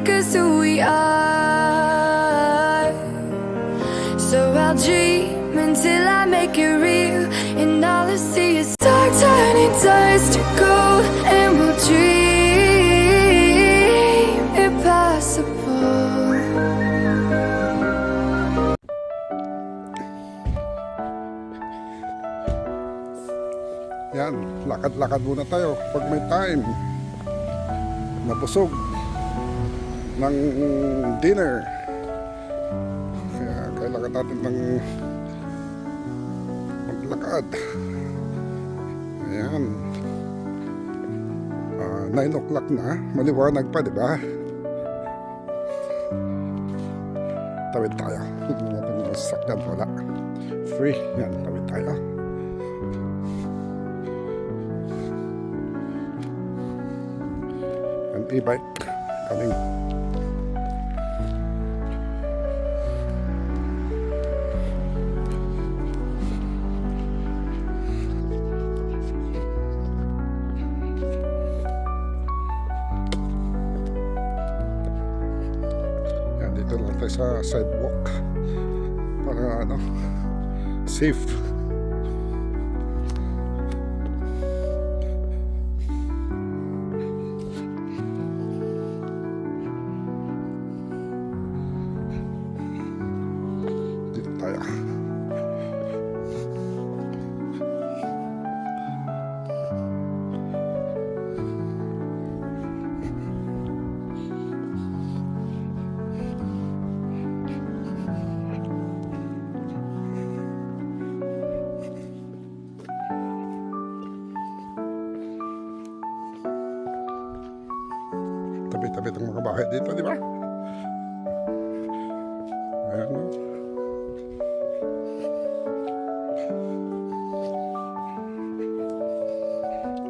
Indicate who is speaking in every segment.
Speaker 1: make us who we are. So I'll dream until I make it real, and all I see is dark turning dust to gold, and we'll dream impossible.
Speaker 2: Yan, lakad-lakad muna tayo pag may time. Nabusog ng dinner. Kaya kailangan natin ng maglakad. Ayan. 9 o'clock na. Maliwanag pa, di ba? Tawid tayo. Hindi natin masakyan, wala. Free. Yan, tawid tayo. An e-bike coming. Yan, dito lang tayo sa sidewalk para safe. Tabi-tabi ng mga bahay dito, di ba? Ayan.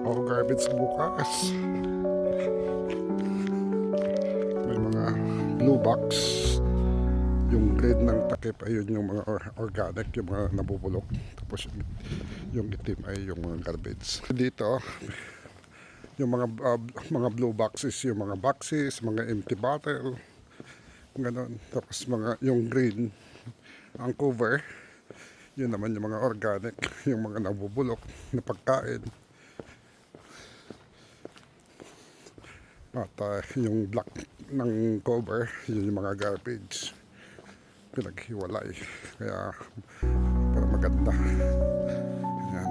Speaker 2: All garbage bukas. May mga blue box. Yung grade ng takip ayun yung mga organic, yung mga nabubulok. Tapos yung itim ay yung mga garbage. Dito yung mga blue boxes, yung mga boxes, mga empty bottle, ganon. Tapos yung green, ang cover, yun naman yung mga organic, yung mga nabubulok na pagkain. At yung black ng cover, yun yung mga garbage. Pinaghiwalay, kaya para maganda. Ayan.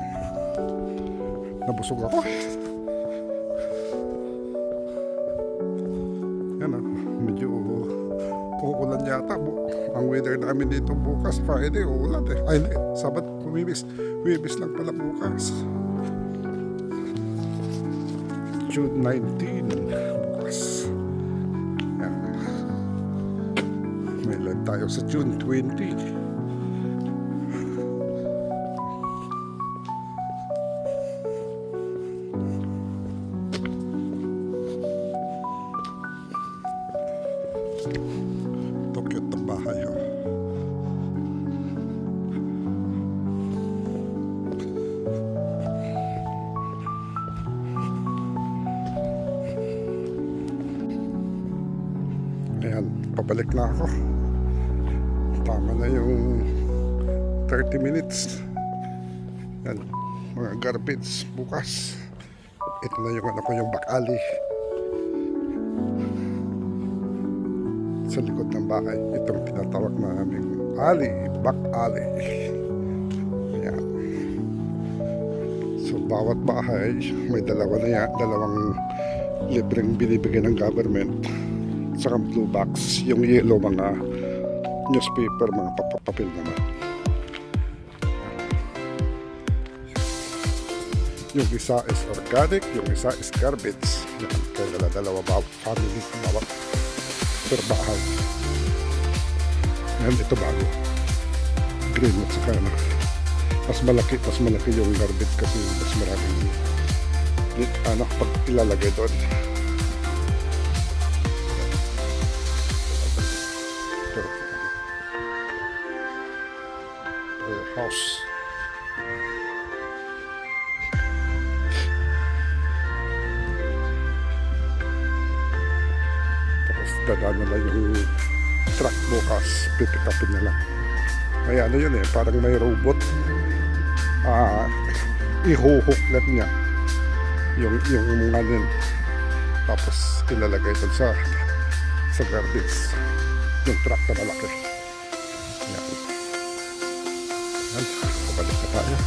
Speaker 2: Nabusog ako. Yan medyo uulan yata. Ang weather namin dito bukas, Friday, uulan eh. Ay, hindi, Sabat, Wibis lang pala bukas. June 19, bukas. Yan. May live tayo sa June 20. Cute ng bahay, oh. Ayan, pabalik na ako. Tama na yung 30 minutes. Yan, mga garbage bukas. Ito na yung yung back alley sa likod ng bahay. Itong tinatawag na aming alley, back alley. Ayan. So bawat bahay may dalawang libreng binibigay ng government, saka blue box, yung yellow mga newspaper, mga papapapil naman. Yung isa is organic, yung isa is garbage. Yan, kaya dalawa bawat family, bawat per bahay. Yan, ito bago. Green at saka mas malaki yung garbage kasi mas maraming pag ilalagay doon. House. dadaan na lang yung truck bukas, pipick upin na lang. May ano yun eh, parang may robot. Ihuhook lang niya yung ano yun. Tapos ilalagay doon sa garbage yung truck na malaki. Yan. Yan. Pabalik na tayo.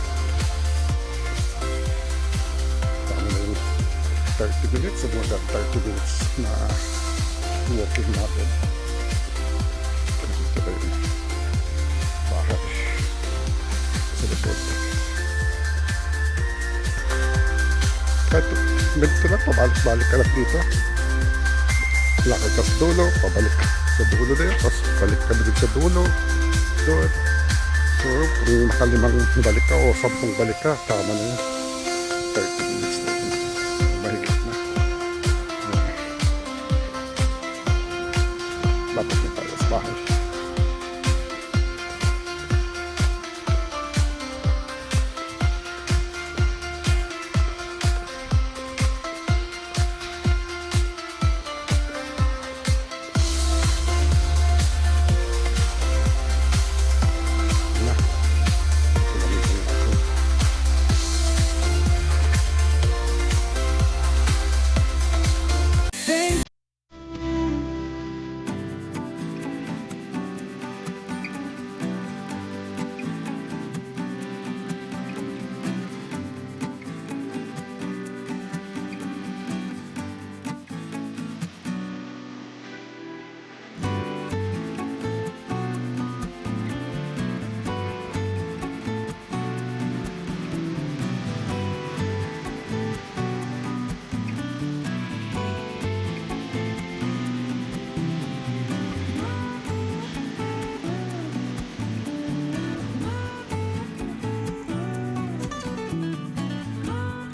Speaker 2: Tama na yung 30 minutes o mga 30 minutes na walking natin. Dito tayo yung bahay sa likod. Kahit ganito lang, pabalik-balik ka lang dito. Lakad ka sa dulo, pabalik ka sa dulo na yun, tapos balik ka na din sa dulo doon. So kung nakalimang balik ka o 10 balik ka, tama na yun, 30